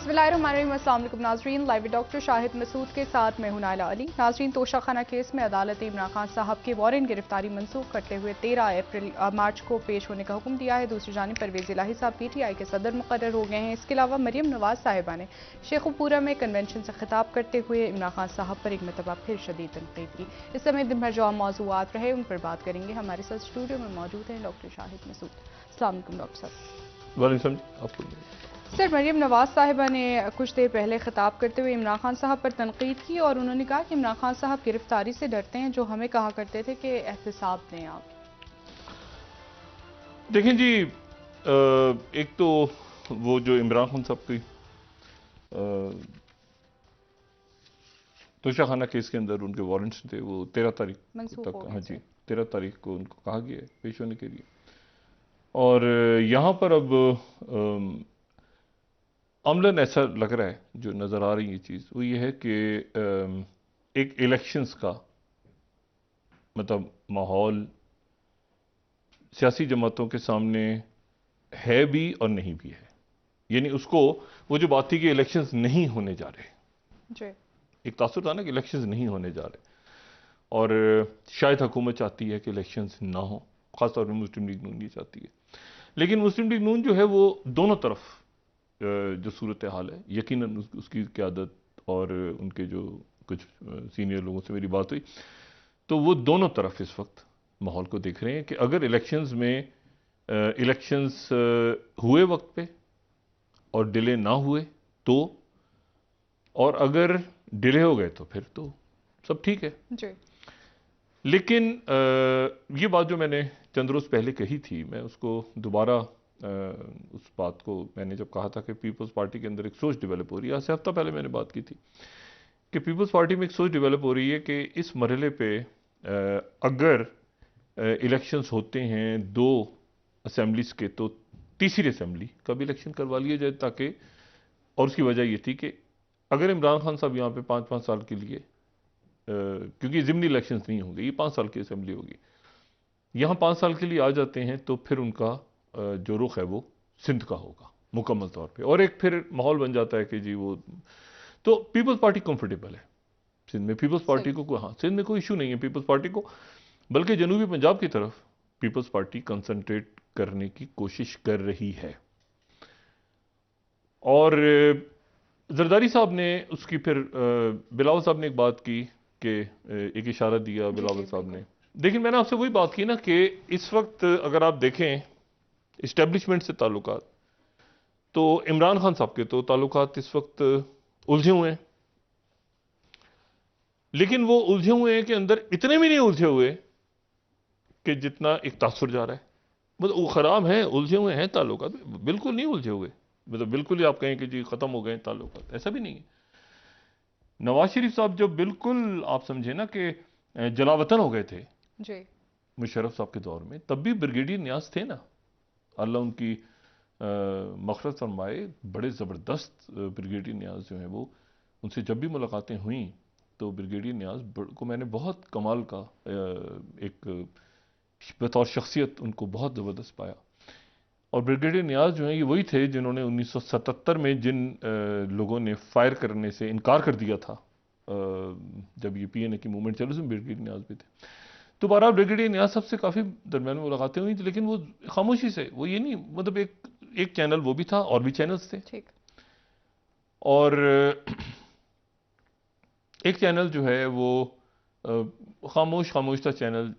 बिस्मिल्लाहिर्रहमानिर्रहीम। अस्सलाम वालेकुम नाज़रीन, लाइव डॉक्टर शाहिद मसूद के साथ मैं हूं नाइला अली। नाज़रीन, तोशाखाना केस में अदालत इमरान खान साहब की वारंट गिरफ्तारी मंसूख करते हुए 13 मार्च को पेश होने का हुक्म दिया है। दूसरी जानिब परवेज़ इलाही साहब PTI के सदर मुकर्रर हो गए हैं। इसके अलावा मरियम नवाज साहिबा ने शेखुपुरा में कन्वेंशन से खिताब करते हुए इमरान खान साहब पर एक मरतबा फिर शदीद तनकीद की। इस समय दिन भर जो आम मौज़ूआत रहे उन पर बात करेंगे। हमारे साथ स्टूडियो में मौजूद हैं डॉक्टर शाहिद मसूद। अस्सलाम वालेकुम डॉक्टर साहब। सर, मरियम नवाज साहिबा ने कुछ देर पहले खिताब करते हुए इमरान खान साहब पर तनकीद की और उन्होंने कहा कि इमरान खान साहब गिरफ्तारी से डरते हैं, जो हमें कहा करते थे कि एहतसाब दें आप। देखें जी, एक तो वो जो इमरान खान साहब की तोशाखाना केस के अंदर उनके वारंट्स थे, वो 13 तारीख तक, हाँ जी, 13 तारीख को उनको कहा गया है पेश होने के लिए। और यहाँ पर अब अमलन ऐसा लग रहा है, जो नज़र आ रही है चीज़, वो ये है कि एक इलेक्शंस का मतलब माहौल सियासी जमातों के सामने है भी और नहीं भी है। यानी उसको, वो जो बात थी कि इलेक्शंस नहीं होने जा रहे जी, एक तासुर था ना कि इलेक्शंस नहीं होने जा रहे, और शायद हुकूमत चाहती है कि इलेक्शंस ना हो, खासतौर पर मुस्लिम लीग नून ये चाहती है। लेकिन मुस्लिम लीग नून जो है वो दोनों तरफ जो सूरत हाल है, यकीनन उसकी क़यादत और उनके जो कुछ सीनियर लोगों से मेरी बात हुई, तो वो दोनों तरफ इस वक्त माहौल को देख रहे हैं कि अगर इलेक्शंस में इलेक्शंस हुए वक्त पे और डिले ना हुए तो, और अगर डिले हो गए तो फिर तो सब ठीक है जी। लेकिन ये बात जो मैंने चंद रोज़ पहले कही थी, मैं उसको दोबारा उस बात को मैंने जब कहा था कि पीपल्स पार्टी के अंदर एक सोच डेवलप हो रही है, आज से हफ्ता पहले मैंने बात की थी कि पीपल्स पार्टी में एक सोच डेवलप हो रही है कि इस मरहले पे अगर इलेक्शंस होते हैं 2 असेंबलीज के, तो तीसरी असेंबली का भी इलेक्शन करवा लिया जाए, ताकि, और उसकी वजह ये थी कि अगर इमरान खान साहब यहाँ पे 5-5 साल के लिए, क्योंकि ज़िमनी इलेक्शंस नहीं होंगे, ये 5 साल की असेंबली होगी, यहाँ 5 साल के लिए आ जाते हैं, तो फिर उनका जो रुख है वो सिंध का होगा मुकम्मल तौर पे, और एक फिर माहौल बन जाता है कि जी वो, तो पीपल्स पार्टी कंफर्टेबल है सिंध में। पीपल्स पार्टी को, हाँ, सिंध में कोई इशू नहीं है पीपल्स पार्टी को, बल्कि जनूबी पंजाब की तरफ पीपल्स पार्टी कंसंट्रेट करने की कोशिश कर रही है। और जरदारी साहब ने उसकी फिर बिलावल साहब ने एक बात की कि एक इशारा दिया बिलावल साहब ने। लेकिन मैंने आपसे वही बात की ना कि इस वक्त अगर आप देखें इस्टेब्लिशमेंट से ताल्लुकात, तो इमरान खान साहब के तो ताल्लुकात इस वक्त उलझे हुए हैं, लेकिन वो उलझे हुए हैं कि अंदर इतने भी नहीं उलझे हुए कि जितना एक तासुर जा रहा है। मतलब वो खराब है, उलझे हुए हैं ताल्लुकात, बिल्कुल नहीं उलझे हुए, मतलब बिल्कुल ही आप कहें कि जी खत्म हो गए ताल्लुकात, ऐसा भी नहीं है। नवाज शरीफ साहब जब बिल्कुल आप समझे ना कि जलावतन हो गए थे जी मुशर्रफ साहब के दौर में, तब भी ब्रिगेडियर नियाज थे ना, अल्लाह उनकी मग़फ़िरत फरमाए, बड़े ज़बरदस्त ब्रिगेडियर नियाज जो हैं वो, उनसे जब भी मुलाकातें हुई तो ब्रिगेडियर नियाज को मैंने बहुत कमाल का एक बतौर शख्सियत उनको बहुत ज़बरदस्त पाया। और ब्रिगेडियर नियाज जो हैं ये वही थे जिन्होंने 1977 में जिन लोगों ने फायर करने से इनकार कर दिया था, जब ये PNA की मूवमेंट चली, उसमें ब्रिगेडियर नियाज भी थे। तो बहरहाल ब्रिगेडियर नियाज सबसे काफ़ी दरमियान में मुलाकातें हुई थी, लेकिन वो खामोशी से, वो ये नहीं, मतलब एक चैनल वो भी था और भी चैनल्स थे ठीक। और एक चैनल जो है वो खामोश था चैनल,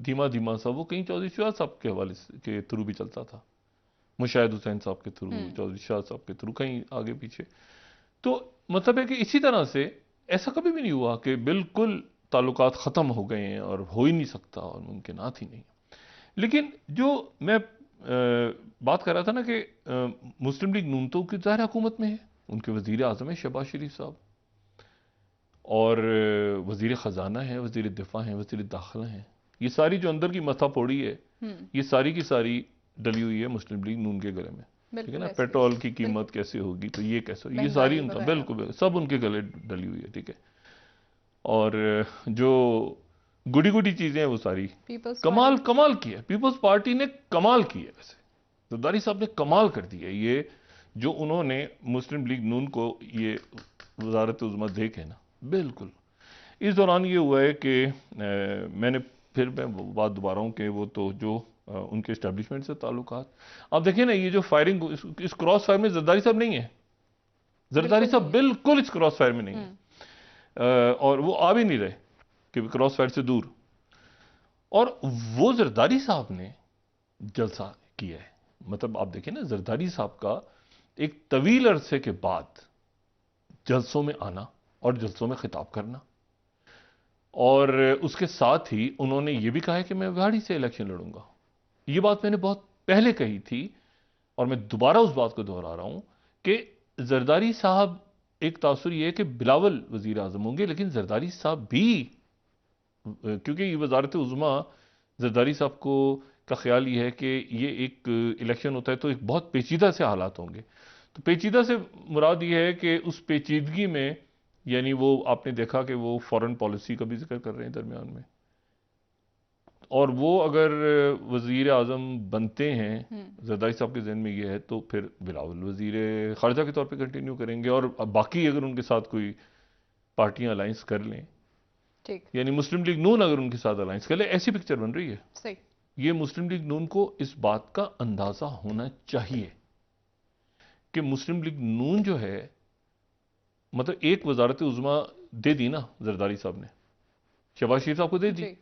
धीमा धीमा सा, वो कहीं चौधरी शाह साहब के हवाले के थ्रू भी चलता था, मुशाहिद हुसैन साहब के थ्रू, चौधरी शाह साहब के थ्रू, कहीं आगे पीछे। तो मतलब है कि इसी तरह से ऐसा कभी भी नहीं हुआ कि बिल्कुल ताल्लुकात ख़त्म हो गए हैं और हो ही नहीं सकता और मुमकिनात ही नहीं। लेकिन जो मैं बात कर रहा था ना कि मुस्लिम लीग नून तो ज़ाहिर हुकूमत में है, उनके वज़ीर आज़म है शहबाज शरीफ साहब, और वज़ीर ख़जाना है, वज़ीर दिफा हैं, वज़ीर दाखिला हैं, ये सारी जो अंदर की मथा पौड़ी है, ये सारी की सारी डली हुई है मुस्लिम लीग नून के गले में, ठीक है ना। पेट्रोल की कीमत कैसे होगी, तो ये कैसे, ये सारी उनका बिल्कुल सब उनके गले डली हुई है, ठीक है। और जो गुडी गुडी चीजें हैं वो सारी कमाल की है, पीपल्स पार्टी ने कमाल की है। वैसे जरदारी साहब ने कमाल कर दिया, ये जो उन्होंने मुस्लिम लीग नून को ये वजारत उज़्मा दे के ना, बिल्कुल इस दौरान ये हुआ है कि मैं बात दोबारा हूँ कि वो तो जो उनके इस्टेब्लिशमेंट से ताल्लुकात, आप देखिए ना ये जो फायरिंग इस क्रॉस फायर में जरदारी साहब नहीं है, जरदारी साहब बिल्कुल इस क्रॉस फायर में नहीं है, और वो आ भी नहीं रहे कि क्रॉस फायर से दूर। और वो जरदारी साहब ने जलसा किया है, मतलब आप देखिए ना जरदारी साहब का एक तवील अरसे के बाद जलसों में आना और जलसों में खिताब करना, और उसके साथ ही उन्होंने ये भी कहा है कि मैं वाड़ी से इलेक्शन लड़ूंगा। ये बात मैंने बहुत पहले कही थी और मैं दोबारा उस बात को दोहरा रहा हूं कि जरदारी साहब, एक तासुर ये है कि बिलावल वजीर आजम होंगे, लेकिन जरदारी साहब भी, क्योंकि ये वजारत उज़्मा जरदारी साहब को का ख्याल ये है कि ये एक इलेक्शन होता है तो एक बहुत पेचीदा से हालात होंगे। तो पेचीदा से मुराद ये है कि उस पेचीदगी में, यानी वो आपने देखा कि वो फॉरेन पॉलिसी का भी जिक्र कर रहे हैं दरमियान में, और वो अगर वजीर आजम बनते हैं, जरदारी साहब के जहन में ये है, तो फिर बिलावल वजीर खारजा के तौर पे कंटिन्यू करेंगे, और बाकी अगर उनके साथ कोई पार्टियां अलायंस कर लें, ठीक, यानी मुस्लिम लीग नून अगर उनके साथ अलायंस कर ले, ऐसी पिक्चर बन रही है। सही। ये मुस्लिम लीग नून को इस बात का अंदाजा होना चाहिए कि मुस्लिम लीग नून जो है, मतलब एक वजारत उज़्मा दे दी ना जरदारी साहब ने, शहबाज शरीफ साहब को दे दी,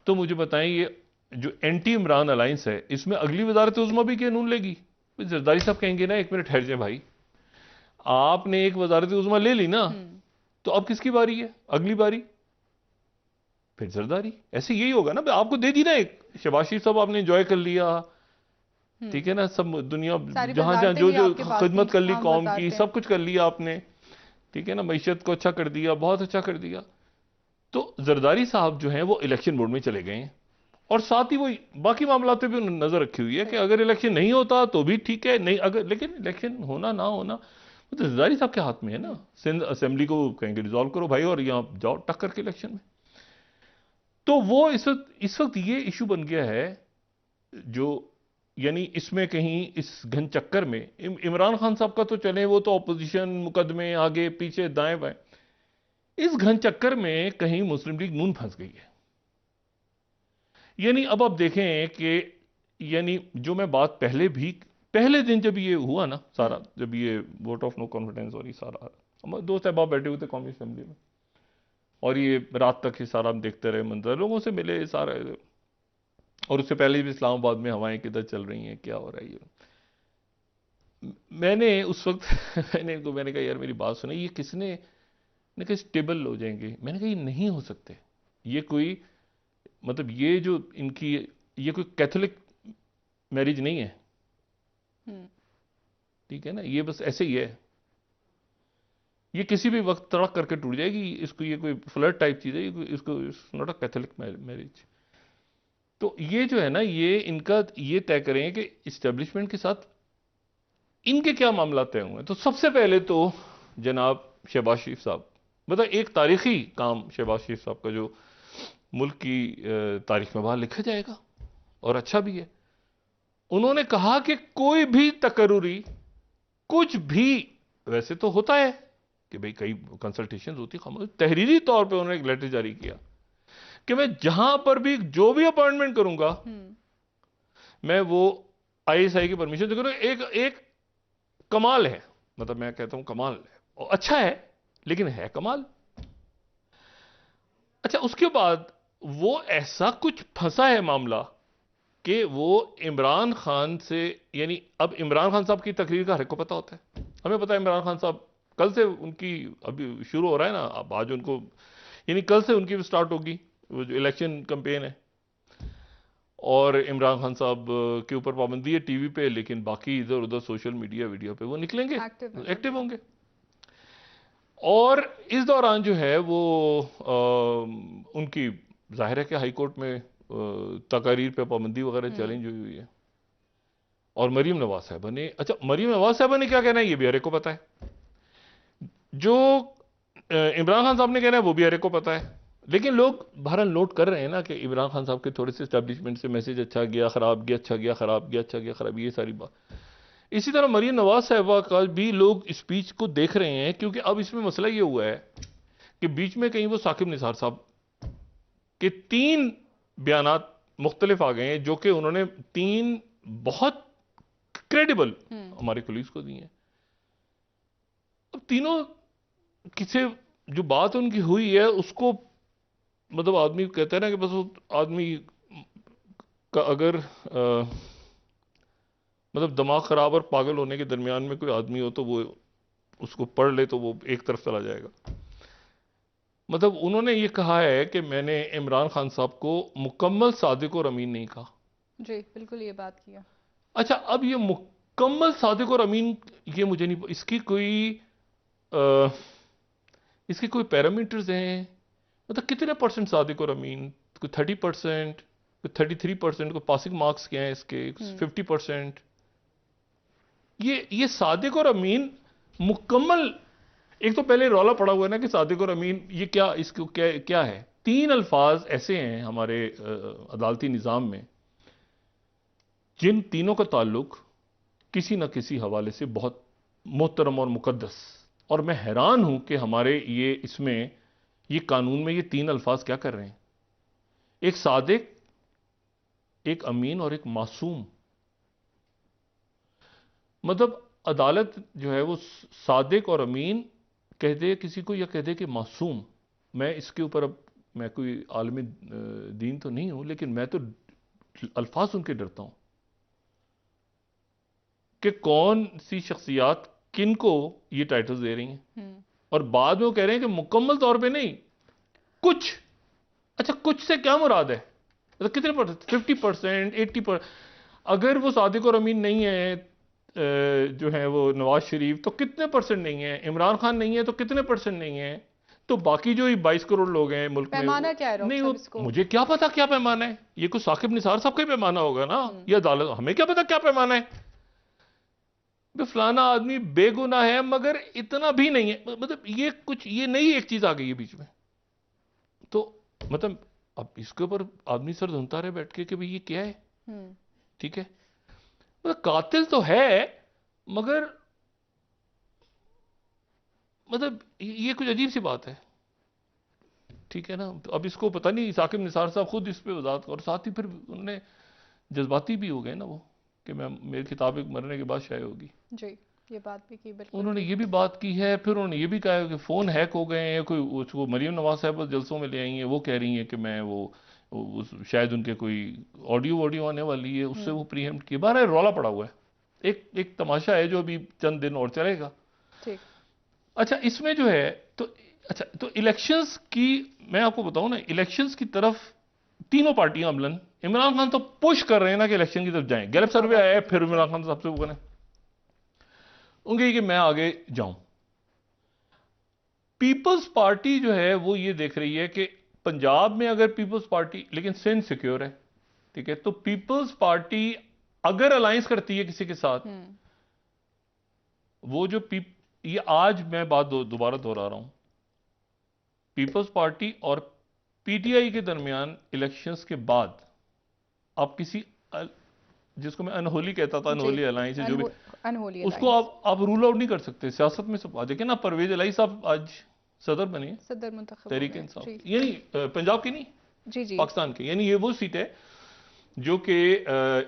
तो मुझे बताएं ये जो एंटी इमरान अलायंस है, इसमें अगली वजारत उज़्मा भी क्या नून लेगी? जरदारी साहब कहेंगे ना एक मिनट ठहर जाए भाई, आपने एक वजारत उज़्मा ले ली ना, तो अब किसकी बारी है अगली बारी? फिर जरदारी। ऐसे यही होगा ना, आपको दे दी ना एक, शहबाज शरीफ साहब आपने एंजॉय कर लिया, ठीक है ना, सब दुनिया जहां जहां जो जो खिदमत कर ली कौम की, सब कुछ कर लिया आपने, ठीक है ना, मईशत को अच्छा कर दिया, बहुत अच्छा कर दिया। तो जरदारी साहब जो हैं वो इलेक्शन बोर्ड में चले गए हैं, और साथ ही वो बाकी मामला पे भी उन्होंने नजर रखी हुई है कि अगर इलेक्शन नहीं होता तो भी ठीक है, नहीं अगर, लेकिन इलेक्शन होना ना होना वो तो जरदारी साहब के हाथ में है ना। सिंध असेंबली को कहेंगे रिजॉल्व करो भाई, और यहां जाओ टक्कर के इलेक्शन में। तो वो इस वक्त ये इशू बन गया है, जो यानी इसमें कहीं इस घन चक्कर में इमरान खान साहब का तो चले, वो तो ऑपोजिशन, मुकदमे आगे पीछे दाएं बाएं, इस घन चक्कर में कहीं मुस्लिम लीग नून फंस गई है। यानी अब आप देखें कि यानी जो मैं बात पहले दिन जब ये हुआ ना सारा, जब ये वोट ऑफ नो कॉन्फिडेंस और ये सारा, हमारे दोस्त अहबाब बैठे हुए थे कौमी असेंबली में, और ये रात तक ये सारा हम देखते रहे, मंजर लोगों से मिले सारा, और उससे पहले भी इस्लामाबाद में हवाएं किधर चल रही हैं, क्या हो रहा है ये। मैंने उस वक्त मैंने कहा यार मेरी बात सुने, ये किसने ने कहा स्टेबल हो जाएंगे, मैंने कहा ये नहीं हो सकते, ये कोई मतलब ये जो इनकी ये कोई कैथोलिक मैरिज नहीं है, ठीक है ना, ये बस ऐसे ही है, ये किसी भी वक्त तड़क करके टूट जाएगी, इसको ये कोई फ्लड टाइप चीज है, इसको नॉट अ कैथोलिक मैरिज। तो ये जो है ना, ये इनका ये तय करें कि इस्टेब्लिशमेंट के साथ इनके क्या मामला तय हुए। तो सबसे पहले तो जनाब शहबाज शरीफ साहब, मतलब एक तारीखी काम शहबाज शरीफ साहब का जो मुल्क की तारीख में बाहर लिखा जाएगा, और अच्छा भी है। उन्होंने कहा कि कोई भी तकर्रुरी कुछ भी, वैसे तो होता है कि भाई कई कंसल्टेशन होती है, तहरीरी तौर पे उन्होंने एक लेटर जारी किया कि मैं जहां पर भी जो भी अपॉइंटमेंट करूंगा मैं वो आईएसआई की परमिशन से करूंगा। एक कमाल है, मतलब मैं कहता हूं कमाल है, और अच्छा है, लेकिन है कमाल। अच्छा, उसके बाद वो ऐसा कुछ फंसा है मामला कि वो इमरान खान से, यानी अब इमरान खान साहब की तकरीर का हर एक को पता होता है, हमें पता है इमरान खान साहब कल से उनकी अभी शुरू हो रहा है ना, अब आज उनको, यानी कल से उनकी स्टार्ट होगी वो जो इलेक्शन कैंपेन है, और इमरान खान साहब के ऊपर पाबंदी है टीवी पे, लेकिन बाकी इधर उधर सोशल मीडिया वीडियो पे वो निकलेंगे, एक्टिव होंगे। और इस दौरान जो है वो उनकी जाहिर है कि हाई कोर्ट में तकारीर पे पाबंदी वगैरह चैलेंज हुई है, और मरीम नवाज साहबा ने, अच्छा मरीम नवाज साहबा ने क्या कहना है ये भी हर एक को पता है, जो इमरान खान साहब ने कहना है वो भी हर एक को पता है। लेकिन लोग बहरहाल नोट कर रहे हैं ना कि इमरान खान साहब के थोड़े से एस्टैब्लिशमेंट से मैसेज अच्छा गया खराब गया, अच्छा गया खराब गया, अच्छा गया खराब, ये सारी बात इसी तरह मरियम नवाज साहिबा का भी लोग स्पीच को देख रहे हैं, क्योंकि अब इसमें मसला ये हुआ है कि बीच में कहीं वो साकिब निसार साहब के 3 बयानात मुख्तलिफ आ गए हैं, जो कि उन्होंने 3 बहुत क्रेडिबल हमारे पुलिस को दिए हैं। अब तीनों किसे जो बात उनकी हुई है उसको, मतलब आदमी कहता है ना कि बस वो आदमी का अगर मतलब दिमाग खराब और पागल होने के दरमियान में कोई आदमी हो तो वो उसको पढ़ ले तो वो एक तरफ चला जाएगा। मतलब उन्होंने ये कहा है कि मैंने इमरान खान साहब को मुकम्मल सादिक और अमीन नहीं कहा। जी बिल्कुल ये बात किया। अच्छा, अब ये मुकम्मल सादिक और अमीन, ये मुझे नहीं, इसकी कोई पैरामीटर्स हैं? मतलब कितने परसेंट सादिक और अमीन? कोई 30%, कोई 33%, कोई पासिंग मार्क्स क्या हैं इसके, 50%? ये सादिक और अमीन मुकम्मल, एक तो पहले रौला पड़ा हुआ है ना कि सादिक और अमीन ये क्या, इसको क्या क्या है। 3 अल्फाज ऐसे हैं हमारे अदालती निज़ाम में जिन तीनों का ताल्लुक किसी न किसी हवाले से बहुत मोहतरम और मुकद्दस, और मैं हैरान हूं कि हमारे ये कानून में ये 3 अल्फाज क्या कर रहे हैं। एक सादिक, एक अमीन और एक मासूम। मतलब अदालत जो है वो सादिक और अमीन कह दे किसी को या कह दे कि मासूम। मैं इसके ऊपर, अब मैं कोई आलमी दीन तो नहीं हूं, लेकिन मैं तो अल्फाज सुन के डरता हूं कि कौन सी शख्सियात किन को ये टाइटल्स दे रही हैं। और बाद में वो कह रहे हैं कि मुकम्मल तौर पे नहीं, कुछ। अच्छा, कुछ से क्या मुराद है? मतलब कितने परसेंट? 50%, 80%? अगर वो सादिक और अमीन नहीं है जो है वो नवाज शरीफ, तो कितने परसेंट नहीं है? इमरान खान नहीं है तो कितने परसेंट नहीं है? तो बाकी जो 22 करोड़ लोग हैं मुल्क में, पैमाना क्या है डॉक्टर नहीं, साहब वो इसको? मुझे क्या पता क्या पैमाना है। ये कुछ साकिब निसार साहब का ही पैमाना होगा ना, ये अदालत, हमें क्या पता क्या पैमाना है। फलाना आदमी बेगुनाह है मगर इतना भी नहीं है, मतलब ये कुछ, ये नई एक चीज आ गई है बीच में। तो मतलब अब इसके ऊपर आदमी सर धुनता रहे बैठ के कि भाई ये क्या है। ठीक है, मतलब कातिल तो है मगर मतलब ये कुछ अजीब सी बात है। ठीक है ना, तो अब इसको पता नहीं, साकिब निसार साहब खुद इस पे वजाहत, और साथ ही फिर उन्होंने जज्बाती भी हो गए ना वो, कि मैं, मेरी किताब मरने के बाद शाये होगी। जी ये बात भी की, बिल्कुल उन्होंने की। ये भी बात की है, फिर उन्होंने ये भी कहा है कि फ़ोन हैक हो गए हैं, कोई उसको मरीम नवाज साहब जलसों में ले आई हैं, वो कह रही हैं कि मैं शायद उनके कोई ऑडियो आने वाली है, उससे वो प्रीएम्प्ट किए। बाहर रौला पड़ा हुआ है, एक तमाशा है जो अभी चंद दिन और चलेगा। ठीक। अच्छा, इसमें जो है तो, अच्छा तो इलेक्शंस की, मैं आपको बताऊं ना, इलेक्शंस की तरफ तीनों पार्टियां अमलन, इमरान खान तो पुश कर रहे हैं ना कि इलेक्शन की तरफ जाएं। गैलप सर्वे आया है, फिर इमरान खान साहब से वो करें उनके कि मैं आगे जाऊं। पीपल्स पार्टी जो है वो ये देख रही है कि पंजाब में अगर पीपल्स पार्टी, लेकिन सिंध सिक्योर है, ठीक है, तो पीपल्स पार्टी अगर अलायंस करती है किसी के साथ, वो जो ये आज मैं बात दोबारा दोहरा रहा हूं, पीपल्स पार्टी और पीटीआई के दरमियान इलेक्शंस के बाद आप किसी जिसको मैं अनहोली कहता था, अनहोली अलायंस है जो भी, अनहोली उसको आप रूल आउट नहीं कर सकते सियासत में। सब देखिए ना, परवेज इलाही साहब आज सदर बने, सदर मुंतखब तहरीक इंसाफ, यानी पंजाब की नहीं, जी जी पाकिस्तान की। यानी ये वो सीट है जो कि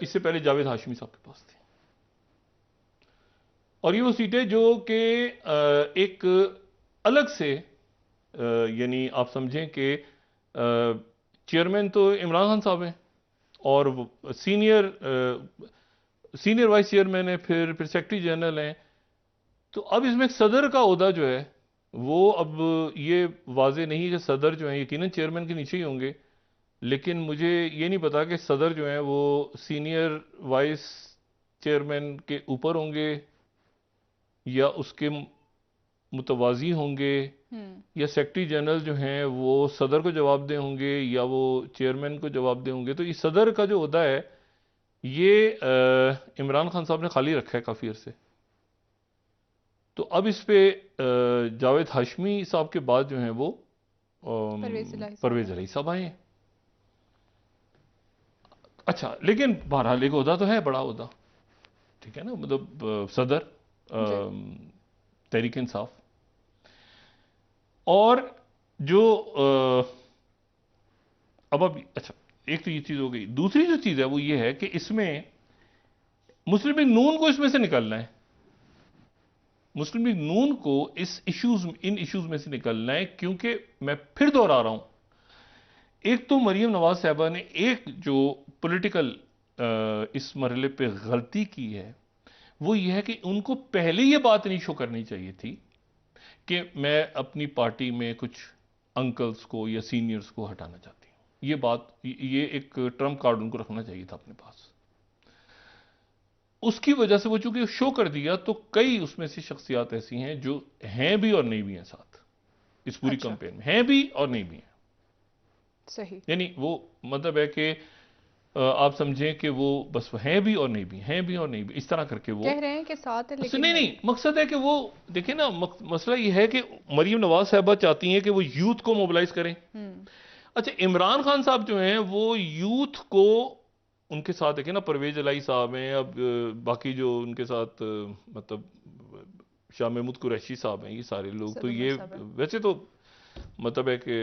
इससे पहले जावेद हाशमी साहब के पास थी, और ये वो सीट है जो कि एक अलग से, यानी आप समझें कि चेयरमैन तो इमरान खान साहब हैं, और सीनियर वाइस चेयरमैन है, फिर सेक्रेटरी जनरल हैं। तो अब इसमें सदर का ओहदा जो है वो, अब ये वाजे नहीं कि सदर जो है यकीनन चेयरमैन के नीचे ही होंगे, लेकिन मुझे ये नहीं पता कि सदर जो है वो सीनियर वाइस चेयरमैन के ऊपर होंगे या उसके मुतवाजी होंगे, या सेक्रेटरी जनरल जो हैं वो सदर को जवाब दे होंगे या वो चेयरमैन को जवाब दे होंगे। तो इस सदर का जो ओहदा है ये इमरान खान साहब ने खाली रखा है काफ़ी अरसे। तो अब इस पे जावेद हाशमी साहब के बाद जो हैं वो परवेज इलाही साहब आए हैं। अच्छा, लेकिन बहरहाल एक ओहदा तो है, बड़ा ओहदा, ठीक है ना, मतलब सदर तहरीक इंसाफ। और जो अब अच्छा, एक तो ये चीज हो गई। दूसरी जो चीज है वो ये है कि इसमें मुस्लिम लीग नून को इसमें से निकालना है। मुस्लिम लीग नून को इन इश्यूज में से निकलना है, क्योंकि मैं फिर दोहरा रहा हूं, एक तो मरियम नवाज साहबा ने एक जो पॉलिटिकल इस मरहले पे गलती की है वो ये है कि उनको पहले ये बात नहीं शो करनी चाहिए थी कि मैं अपनी पार्टी में कुछ अंकल्स को या सीनियर्स को हटाना चाहती हूं। ये एक ट्रम्प कार्ड उनको रखना चाहिए था अपने पास। उसकी वजह से वो चूंकि शो कर दिया, तो कई उसमें से शख्सियात ऐसी हैं जो हैं भी और नहीं भी हैं साथ इस पूरी कैंपेन में, हैं भी और नहीं भी हैं। सही। यानी वो मतलब है कि आप समझें कि वो बस हैं भी और नहीं भी, हैं भी और नहीं भी, इस तरह करके वो कह रहे हैं कि साथ है लेकिन नहीं, मकसद है कि वो देखिए ना, मसला ये है कि मरियम नवाज साहबा चाहती हैं कि वो यूथ को मोबिलाइज करें। अच्छा, इमरान खान साहब जो हैं वो यूथ को उनके साथ देखिए ना, परवेज इलाही साहब हैं, अब बाकी जो उनके साथ मतलब शाह महमूद कुरैशी साहब हैं, ये सारे लोग तो ये वैसे तो मतलब है कि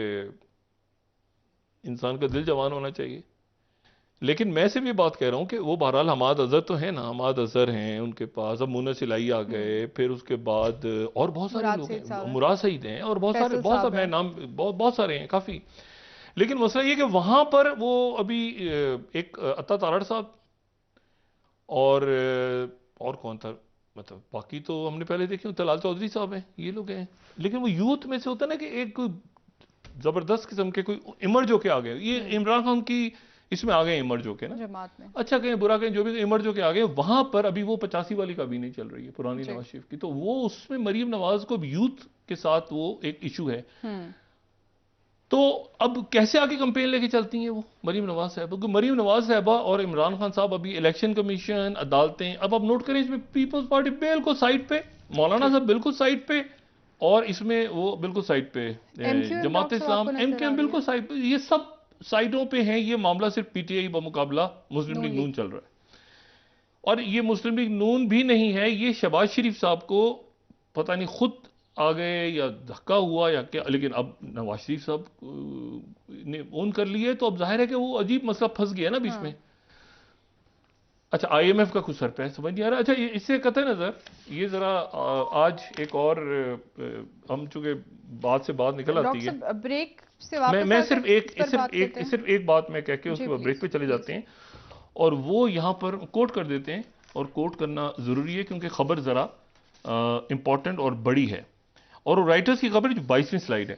इंसान का दिल जवान होना चाहिए। लेकिन मैं सिर्फ ये बात कह रहा हूं कि वो बहरहाल हमाद अजहर तो है ना, हमाद अजहर हैं उनके पास, अब मुन्ना सिलाई आ गए, फिर उसके बाद और बहुत सारे लोग हैं, मुराद सईद हैं, और बहुत सारे मैं नाम बहुत सारे हैं काफी। लेकिन मसला ये कि वहां पर वो अभी एक अत्ता तारड़ साहब और कौन था, मतलब बाकी तो हमने पहले देखे, तलाल चौधरी साहब हैं, ये लोग हैं। लेकिन वो यूथ में से होता है ना कि एक कोई जबरदस्त किस्म के कोई इमर्ज होके आ गए, ये इमरान खान की इसमें आ गए इमर्ज होके ना, जमात में। अच्छा कहें बुरा कहें, जो भी इमर्ज होके आ गए वहां पर। अभी वो 85 वाली का भी नहीं चल रही है पुरानी नवाज शरीफ की, तो वो उसमें मरियम नवाज को यूथ के साथ वो एक इशू है। तो अब कैसे आगे कंपेन लेके चलती हैं वो मरियम नवाज साहब, क्योंकि मरियम नवाज साहबा और इमरान खान साहब अभी इलेक्शन कमीशन, अदालतें, अब आप नोट करें इसमें पीपल्स पार्टी बिल्कुल साइड पे, मौलाना साहब बिल्कुल साइड पे, और इसमें वो बिल्कुल साइड पे, जमात इस्लाम एमक्यूएम बिल्कुल साइड पे, ये सब साइडों पे हैं। ये मामला सिर्फ पीटीआई बमुकाबला मुस्लिम लीग नून चल रहा है। और ये मुस्लिम लीग नून भी नहीं है, ये शहबाज शरीफ साहब को पता नहीं खुद आ गए या धक्का हुआ या क्या, लेकिन अब नवाज शरीफ साहब ने ओन कर लिए, तो अब जाहिर है कि वो अजीब मसला फंस गया ना बीच में। अच्छा, आईएमएफ का कुछ सर पे समझ नहीं आ रहा। अच्छा, इससे कतई नजर ये जरा आज एक और हम चूंकि बात से बात निकल आती है, ब्रेक से वापस मैं सिर्फ एक बात मैं कह के उसके बाद ब्रेक पे चले जाते हैं, और वो यहां पर कोट कर देते हैं, और कोट करना जरूरी है क्योंकि खबर जरा इंपॉर्टेंट और बड़ी है। और राइटर्स की खबर जो 22वीं स्लाइड है,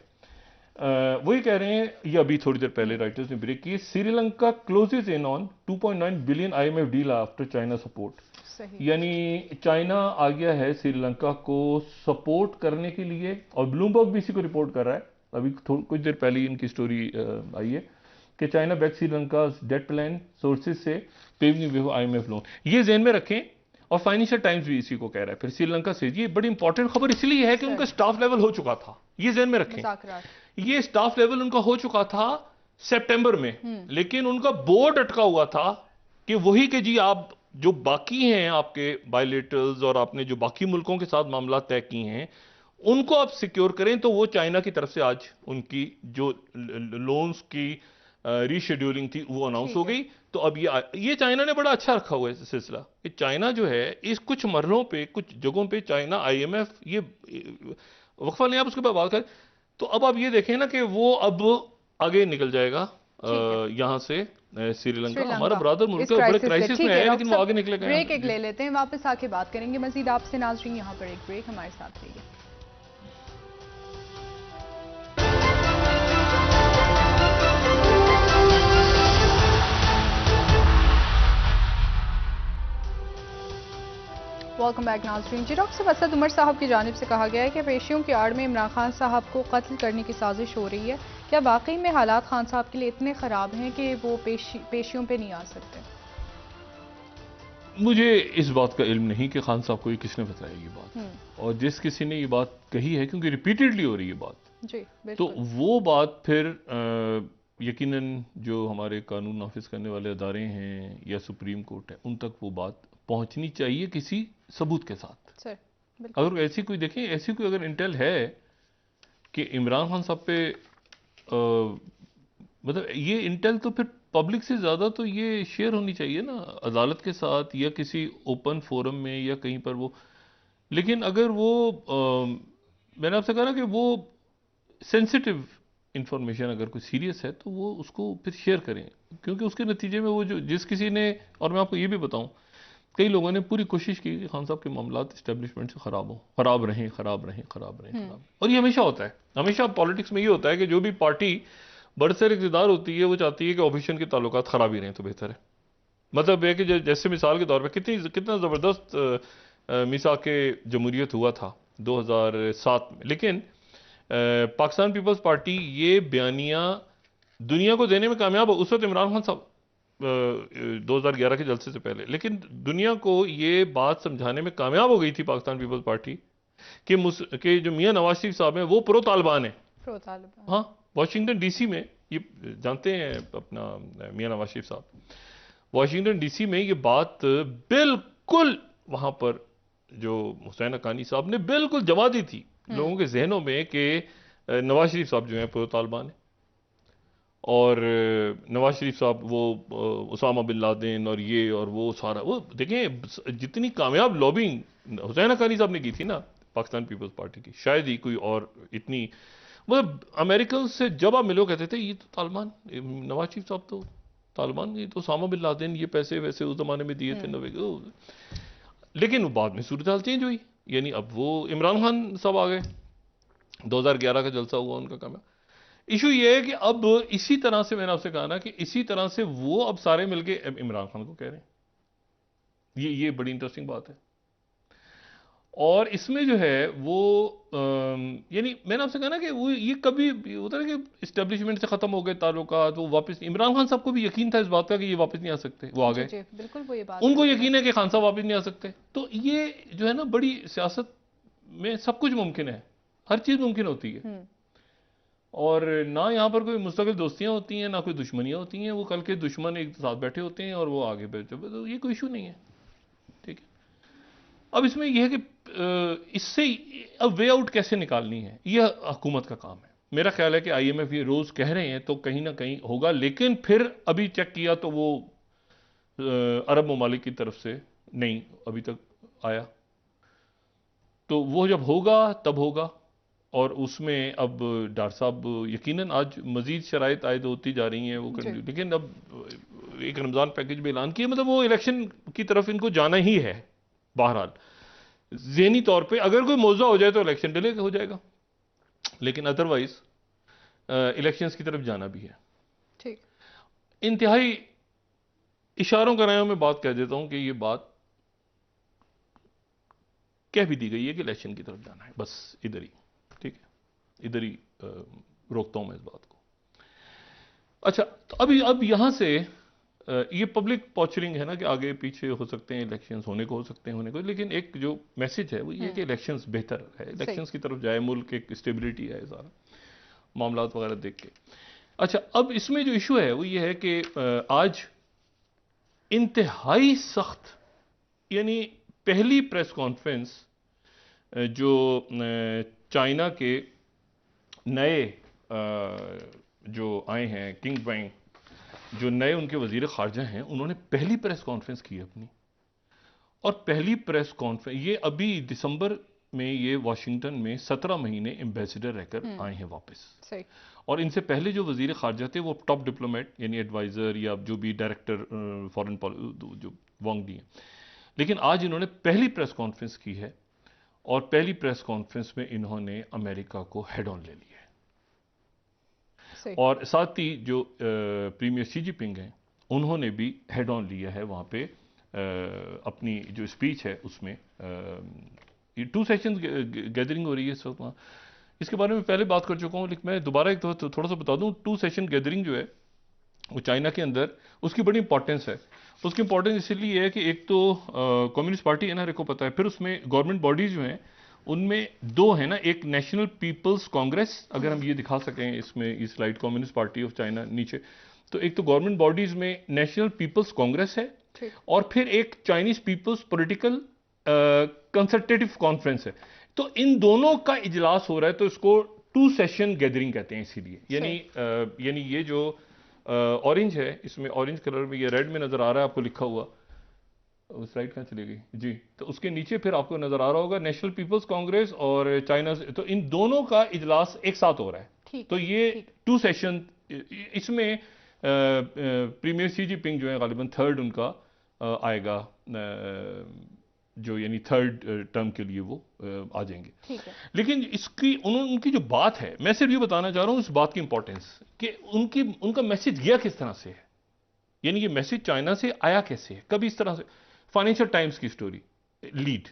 वही कह रहे हैं, ये अभी थोड़ी देर पहले राइटर्स ने ब्रेक की, Sri Lanka closes in on 2.9 billion IMF deal after China support. यानी चाइना आ गया है श्रीलंका को सपोर्ट करने के लिए, और ब्लूमबर्ग भी इसी को रिपोर्ट कर रहा है, अभी कुछ देर पहले इनकी स्टोरी आई है कि China back Sri Lanka debt plan sources से पेविंग वे आईएमएफ लोन। ये ज़हन में रखें, और फाइनेंशियल टाइम्स भी इसी को कह रहा है। फिर श्रीलंका से ये बड़ी इंपॉर्टेंट खबर इसलिए है कि उनका स्टाफ लेवल हो चुका था, ये ज़हन में रखें, ये स्टाफ लेवल उनका हो चुका था सितंबर में, लेकिन उनका बोर्ड अटका हुआ था कि वही के जी आप जो बाकी हैं आपके बायलेटरल्स और आपने जो बाकी मुल्कों के साथ मामला तय किए हैं उनको आप सिक्योर करें। तो वो चाइना की तरफ से आज उनकी जो लोन्स की रीशेड्यूलिंग थी वो अनाउंस हो गई। तो अब ये चाइना ने बड़ा अच्छा रखा हुआ है सिलसिला कि चाइना जो है इस कुछ मरलों पे, कुछ जगहों पे चाइना आईएमएफ ये वक्फा नहीं, आप उसके बाद बात करें। तो अब आप ये देखें ना कि वो अब आगे निकल जाएगा यहां से श्रीलंका, हमारा ब्रदर मुल्क है, बड़े क्राइसिस में है, लेकिन वो आगे निकलेगा। ब्रेक एक ले लेते हैं, वापस आके बात करेंगे मजीद आपसे नाज़रीन। यहाँ पर एक ब्रेक, हमारे साथ रहिए। वेलकम बैक नाज़रीन। जी, डॉक्टर असद उमर साहब की जानिब से कहा गया है कि पेशियों की आड़ में इमरान खान साहब को कत्ल करने की साजिश हो रही है। क्या वाकई में हालात खान साहब के लिए इतने ख़राब हैं कि वो पेशियों पे नहीं आ सकते? मुझे इस बात का इल्म नहीं कि खान साहब को ये किसने बताया ये बात, और जिस किसी ने ये बात कही है, क्योंकि रिपीटेडली हो रही है बात जी, तो वो बात फिर यकीनन जो हमारे कानून नाफिज करने वाले अदारे हैं या सुप्रीम कोर्ट है उन तक वो बात पहुंचनी चाहिए किसी सबूत के साथ। सर बिल्कुल। अगर ऐसी कोई देखें, ऐसी कोई अगर इंटेल है कि इमरान खान साहब पे मतलब ये इंटेल तो फिर पब्लिक से ज़्यादा तो ये शेयर होनी चाहिए ना अदालत के साथ या किसी ओपन फोरम में या कहीं पर वो। लेकिन अगर वो मैंने आपसे कहा ना कि वो सेंसिटिव इंफॉर्मेशन अगर कोई सीरियस है तो वो उसको फिर शेयर करें, क्योंकि उसके नतीजे में वो जो जिस किसी ने, और मैं आपको ये भी बताऊं, कई लोगों ने पूरी कोशिश की कि खान साहब के मामलात इस्टेब्लिशमेंट से खराब हो, खराब रहें खराब रहें खराब रहें खराब। और ये हमेशा होता है, हमेशा पॉलिटिक्स में ये होता है कि जो भी पार्टी बरसर इक़्तिदार होती है वो चाहती है कि ऑपोजिशन के ताल्लुकात खराब ही रहें तो बेहतर है। मतलब है कि जैसे मिसाल के तौर पर कितना ज़बरदस्त मिसाक जमहूरियत हुआ था 2007 में, लेकिन पाकिस्तान पीपल्स पार्टी ये बयानियां दुनिया को देने में कामयाब हो, उस वक्त इमरान खान साहब 2011 के जलसे से पहले, लेकिन दुनिया को ये बात समझाने में कामयाब हो गई थी पाकिस्तान पीपल्स पार्टी कि जो मियां नवाज शरीफ साहब हैं वो प्रो तालिबान है। प्रो तालिबान। हाँ, वाशिंगटन डीसी में, ये जानते हैं अपना मियां नवाज शरीफ साहब, वाशिंगटन डीसी में ये बात बिल्कुल वहां पर जो हुसैन हक्कानी साहब ने बिल्कुल जमा दी थी लोगों के जहनों में कि नवाज शरीफ साहब जो हैं प्रो तालिबान है। और नवाज शरीफ साहब वो उसामा बिन लादेन और ये और वो सारा, वो देखें जितनी कामयाब लॉबिंग हुसैन हक्कानी साहब ने की थी ना पाकिस्तान पीपल्स पार्टी की, शायद ही कोई और इतनी, मतलब अमेरिकन से जब आप मिलो कहते थे ये तो तालिबान, नवाज शरीफ साहब तो तालिबान, ये तो उसामा बिन लादेन, ये पैसे वैसे उस जमाने में दिए थे नवे। लेकिन वो बाद में सूरत हाल चेंज हुई, यानी अब वो इमरान खान साहब आ गए, 2011 का जलसा हुआ उनका कामयाब। इशू ये है कि अब इसी तरह से मैंने आपसे कहा ना कि इसी तरह से वो अब सारे मिलके इमरान खान को कह रहे हैं, ये बड़ी इंटरेस्टिंग बात है। और इसमें जो है वो यानी मैंने आपसे कहा ना कि वो ये कभी होता है कि इस्टेब्लिशमेंट से खत्म हो गए ताल्लुकात, वो वापस, इमरान खान साहब को भी यकीन था इस बात का कि ये वापस नहीं आ सकते, वो आ गए, बिल्कुल वो ये बात उनको यकीन है कि खान साहब वापस नहीं आ सकते। तो ये जो है ना, बड़ी सियासत में सब कुछ मुमकिन है, हर चीज मुमकिन होती है। और ना यहाँ पर कोई मुस्तकिल दोस्तियां होती हैं, ना कोई दुश्मनियां होती हैं, वो कल के दुश्मन एक साथ बैठे होते हैं और वो आगे बैठे, तो ये कोई इशू नहीं है, ठीक है। अब इसमें यह है कि इससे अब वे आउट कैसे निकालनी है, यह हुकूमत का काम है। मेरा ख्याल है कि IMF ये रोज कह रहे हैं तो कहीं ना कहीं होगा, लेकिन फिर अभी चेक किया तो वो अरब ममालिक की तरफ से नहीं अभी तक आया, तो वो जब होगा तब होगा। और उसमें अब डॉक्टर साहब यकीनन आज मजीद शराइत आयद होती जा रही हैं वो, लेकिन अब एक रमज़ान पैकेज में ऐलान किया, मतलब वो इलेक्शन की तरफ इनको जाना ही है। बहरहाल ज़हनी तौर पे अगर कोई मौज़ा हो जाए तो इलेक्शन डिले हो जाएगा, लेकिन अदरवाइज इलेक्शंस की तरफ जाना भी है। ठीक, इंतहाई इशारों करायों में बात कह देता हूं कि ये बात कह भी दी गई है कि इलेक्शन की तरफ जाना है, बस इधर ही, ठीक है, इधर ही रोकता हूं मैं इस बात को। अच्छा, तो अब यहां से ये पब्लिक पॉचरिंग है ना कि आगे पीछे हो सकते हैं इलेक्शंस, होने को हो सकते हैं, होने को, लेकिन एक जो मैसेज है वो ये कि इलेक्शंस बेहतर है, इलेक्शंस की तरफ जाए मुल्क, एक स्टेबिलिटी है सारा मामला वगैरह देख के। अच्छा, अब इसमें जो इशू है वो ये है कि आज इंतहाई सख्त, यानी पहली प्रेस कॉन्फ्रेंस जो चाइना के नए जो आए हैं किंग बैंग, जो नए उनके वजीर खारजा हैं, उन्होंने पहली प्रेस कॉन्फ्रेंस की अपनी, और पहली प्रेस कॉन्फ्रेंस ये अभी दिसंबर में ये वाशिंगटन में 17 महीने एम्बेसडर रहकर आए हैं वापस। सही। और इनसे पहले जो वजीर खारजा थे वो टॉप डिप्लोमेट यानी एडवाइजर या जो भी डायरेक्टर फॉरेन जो वांग दी हैं, लेकिन आज इन्होंने पहली प्रेस कॉन्फ्रेंस की है और पहली प्रेस कॉन्फ्रेंस में इन्होंने अमेरिका को हेड ऑन ले लिया है। और साथ ही जो प्रीमियर शी जिनपिंग हैं उन्होंने भी हेड ऑन लिया है वहाँ पे अपनी जो स्पीच है उसमें। ये 2 सेशन गैदरिंग हो रही है इस वक्त वहाँ, इसके बारे में पहले बात कर चुका हूँ, लेकिन मैं दोबारा एक तो थोड़ा सा बता दूँ। 2 सेशन गैदरिंग जो है वो चाइना के अंदर, उसकी बड़ी इंपॉर्टेंस है। उसकी इंपॉर्टेंस इसलिए है कि एक तो कम्युनिस्ट पार्टी है ना, को पता है, फिर उसमें गवर्नमेंट बॉडीज जो हैं उनमें 2 है ना, एक नेशनल पीपल्स कांग्रेस, अगर हम ये दिखा सकें इसमें इस slide, Communist Party of China नीचे, तो एक तो गवर्नमेंट बॉडीज में नेशनल पीपल्स कांग्रेस है और फिर एक Chinese Peoples Political Consultative Conference है। तो इन दोनों का इजलास हो रहा है, तो इसको 2 सेशन गैदरिंग कहते हैं। इसीलिए यानी ये जो ऑरेंज है, इसमें ऑरेंज कलर में, ये रेड में नजर आ रहा है आपको लिखा हुआ, उस राइट कहाँ चली गई जी, तो उसके नीचे फिर आपको नजर आ रहा होगा नेशनल पीपल्स कांग्रेस और चाइना। तो इन दोनों का इजलास एक साथ हो रहा है। तो ये 2 सेशन, इसमें प्रीमियर शी जिनपिंग जो है गालिबन 3rd उनका आएगा, जो यानी 3rd टर्म के लिए वो आ जाएंगे। लेकिन इसकी उनकी जो बात है, मैं सिर्फ ये बताना चाह रहा हूं इस बात की इंपॉर्टेंस कि उनका मैसेज गया किस तरह से है, यानी ये मैसेज चाइना से आया कैसे है, कभी इस तरह से। फाइनेंशियल टाइम्स की story lead,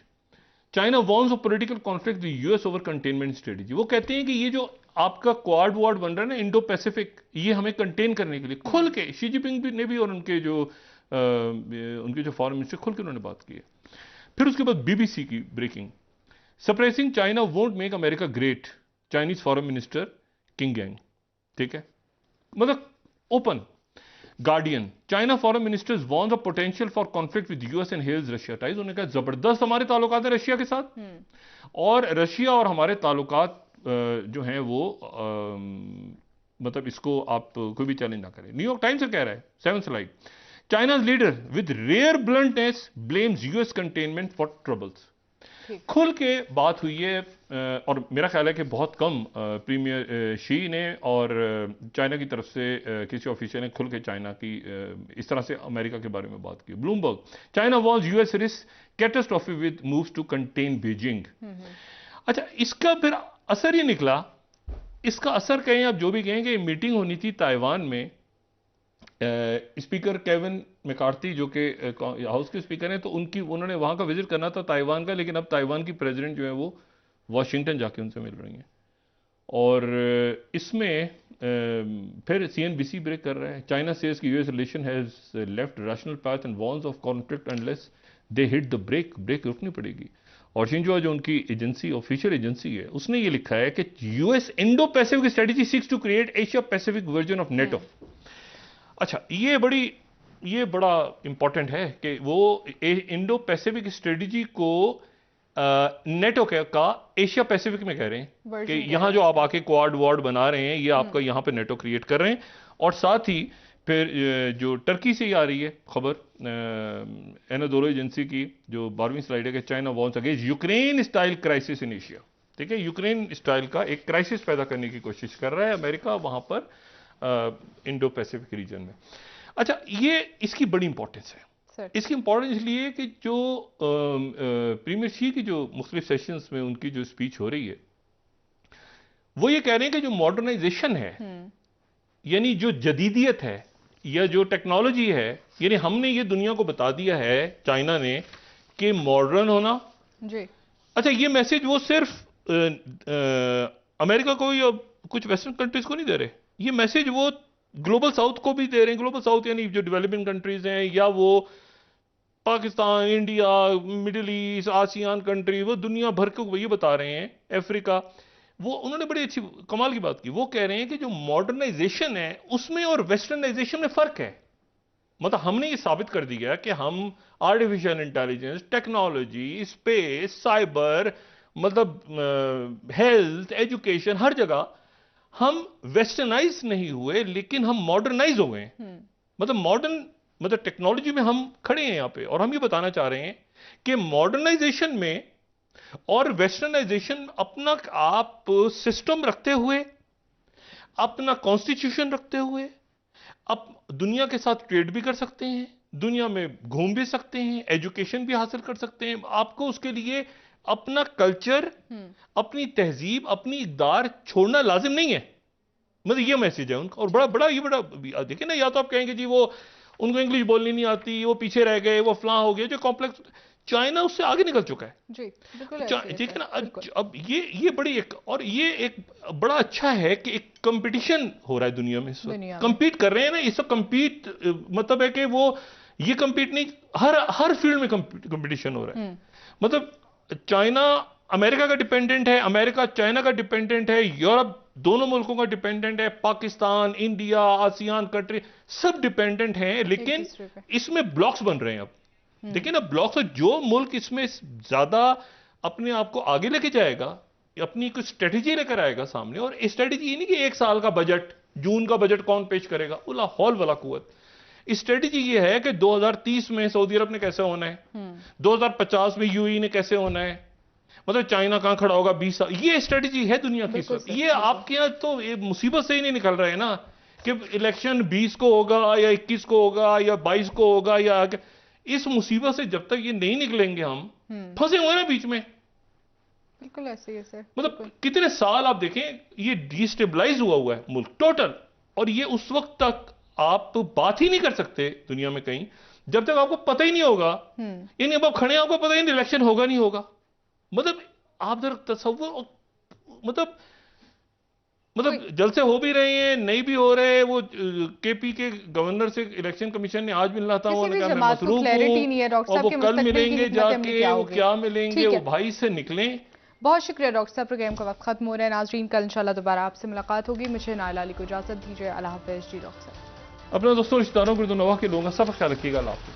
China warns of political conflict with US over containment strategy. वो कहते हैं कि ये जो आपका क्वाड वार्ड बन रहा है ना, इंडो पैसिफिक, ये हमें कंटेन करने के लिए खुल के शी जिनपिंग ने भी और उनके जो फॉरेन मिनिस्टर खुल के उन्होंने बात की है। फिर उसके बाद बीबीसी की breaking, suppressing China won't make America great, Chinese foreign minister Qin Gang. ठीक है, मतलब open. Guardian, China foreign ministers warn the potential for conflict with US and hails Russia ties. उन्होंने कहा जबरदस्त हमारे ताल्लुकात है रशिया के साथ, और रशिया और हमारे ताल्लुकात जो हैं वो मतलब इसको आप कोई भी चैलेंज ना करें। न्यूयॉर्क टाइम्स से कह रहा है 7th slide, China's leader with rare bluntness blames US containment for troubles. खुल के बात हुई है, और मेरा ख्याल है कि बहुत कम प्रीमियर शी ने और चाइना की तरफ से किसी ऑफिसर ने खुल के चाइना की इस तरह से अमेरिका के बारे में बात की। Bloomberg, China was US risk catastrophe with moves to contain Beijing. अच्छा, इसका फिर असर ये निकला, इसका असर कहें आप जो भी कहें कि मीटिंग होनी थी ताइवान में, स्पीकर केविन मैकार्थी जो कि हाउस के स्पीकर हैं, तो उन्होंने वहां का विजिट करना था ताइवान का, लेकिन अब ताइवान की प्रेसिडेंट जो है वो वॉशिंगटन जाके उनसे मिल रही हैं। और इसमें फिर सीएनबीसी ब्रेक कर रहा है, चाइना सेज कि US relation has left rational path and warns of conflict unless they hit the brake रुकनी पड़ेगी। और शिंजुआ जो उनकी एजेंसी, ऑफिशियल एजेंसी है, उसने ये लिखा है कि US Indo Pacific strategy seeks to create Asia Pacific version of NATO. अच्छा, ये बड़ा इंपॉर्टेंट है कि वो इंडो पैसिफिक स्ट्रेटेजी को नेटो का एशिया पैसिफिक में कह रहे हैं कि यहां जो आप आके क्वाड वार्ड बना रहे हैं, ये आपका यहां पे नेटो क्रिएट कर रहे हैं। और साथ ही फिर जो टर्की से ही आ रही है खबर एनाडोलो एजेंसी की, जो 12वीं स्लाइड है कि China warns against Ukraine style crisis in Asia. ठीक है, यूक्रेन स्टाइल का एक क्राइसिस पैदा करने की कोशिश कर रहा है अमेरिका वहां पर इंडो पैसिफिक रीजन में। अच्छा, ये इसकी बड़ी इंपॉर्टेंस है। इसकी इंपॉर्टेंस इसलिए कि जो प्रीमियर शी की जो मुख्तलिफ सेशंस में उनकी जो स्पीच हो रही है, वो ये कह रहे हैं कि जो मॉडर्नाइजेशन है, यानी जो जदीदियत है या जो टेक्नोलॉजी है, यानी हमने ये दुनिया को बता दिया है चाइना ने कि मॉडर्न होना जी। अच्छा, ये मैसेज वो सिर्फ अमेरिका को या कुछ वेस्टर्न कंट्रीज को नहीं दे रहे, ये मैसेज वो ग्लोबल साउथ को भी दे रहे हैं। ग्लोबल साउथ यानी जो डेवलपिंग कंट्रीज हैं, या वो Pakistan, India, middle east, ASEAN country, वो दुनिया भर को ये बता रहे हैं, अफ्रीका। वो उन्होंने बड़ी अच्छी कमाल की बात की, वो कह रहे हैं कि जो मॉडर्नाइजेशन है उसमें और वेस्टर्नाइजेशन में फर्क है। मतलब हमने ये साबित कर दिया कि हम artificial intelligence, technology, space, cyber, मतलब हेल्थ, एजुकेशन, हर जगह हम वेस्टर्नाइज नहीं हुए, लेकिन हम मॉडर्नाइज हो गए। मतलब मॉडर्न, मतलब टेक्नोलॉजी में हम खड़े हैं यहां पे। और हम ये बताना चाह रहे हैं कि मॉडर्नाइजेशन में और वेस्टर्नाइजेशन अपना आप सिस्टम रखते हुए, अपना कॉन्स्टिट्यूशन रखते हुए, आप दुनिया के साथ ट्रेड भी कर सकते हैं, दुनिया में घूम भी सकते हैं, एजुकेशन भी हासिल कर सकते हैं। आपको उसके लिए अपना कल्चर, अपनी तहजीब, अपनी इक़दार छोड़ना लाजिम नहीं है। मतलब ये मैसेज है उनका। और बड़ा ये बड़ा देखिए ना, या तो आप कहेंगे जी वो उनको इंग्लिश बोलनी नहीं आती, वो पीछे रह गए, वो फलां हो गए, जो कॉम्प्लेक्स। चाइना उससे आगे निकल चुका है जी, बिल्कुल ठीक है ना। अब ये बड़ी एक, और ये एक बड़ा अच्छा है कि एक कंपटीशन हो रहा है दुनिया में, कंपीट कर रहे हैं ना ये सब। कंपीट मतलब है कि वो ये कंपीट नहीं, हर फील्ड में कंपटीशन हो रहा है। मतलब चाइना अमेरिका का डिपेंडेंट है, अमेरिका चाइना का डिपेंडेंट है, यूरोप दोनों मुल्कों का डिपेंडेंट है, पाकिस्तान, इंडिया, आसियान कंट्री सब डिपेंडेंट हैं, लेकिन दूसरे पे। इसमें ब्लॉक्स बन रहे हैं अब। देखिए ना ब्लॉक्स, जो मुल्क इसमें ज्यादा अपने आप को आगे लेके जाएगा, अपनी कुछ स्ट्रेटेजी लेकर आएगा सामने, और स्ट्रेटेजी ये नहीं कि एक साल का बजट, जून का बजट कौन पेश करेगा, उला हौल वाला कुवत। स्ट्रेटेजी ये है कि 2030 में सऊदी अरब ने कैसे होना है, 2050 में यूएई ने कैसे होना है, मतलब चाइना कहां खड़ा होगा 20 साल, ये स्ट्रेटेजी है दुनिया की इस वक्त। ये आपके यहां तो ये मुसीबत से ही नहीं निकल रहे ना कि इलेक्शन 20 को होगा या 21 को होगा या 22 को होगा या इस मुसीबत से जब तक ये नहीं निकलेंगे हम फंसे हुए ना बीच में। बिल्कुल ऐसे ही है सर। मतलब कितने साल आप देखें, ये डिस्टेबलाइज हुआ है मुल्क टोटल, और ये उस वक्त तक आप तो बात ही नहीं कर सकते दुनिया में कहीं जब तक आपको पता ही नहीं होगा, यानी अब आप खड़े हैं आपको पता ही नहीं इलेक्शन होगा नहीं होगा। मतलब आप जरा तसव्वुर, मतलब जलसे हो भी रहे हैं नहीं भी हो रहे। वो केपी के गवर्नर से इलेक्शन कमीशन ने आज मिलना था, उन्होंने कहा मैं मसरूफ हूं, और वो कल मिलेंगे जाके, वो क्या मिलेंगे, वो भाई से निकलें। बहुत शुक्रिया डॉक्टर साहब, प्रोग्राम का वक्त खत्म हो रहा है। नाजरीन कल इंशाल्लाह दोबारा आपसे मुलाकात होगी। मुझे नाइला अली को इजाजत दीजिए। अल्लाह हाफिज। जी डॉक्टर साहब, अपने दोस्तों रिश्तेदारों को दुआ के लूंगा, सब ख्याल रखिएगा। अल्लाह हाफिज।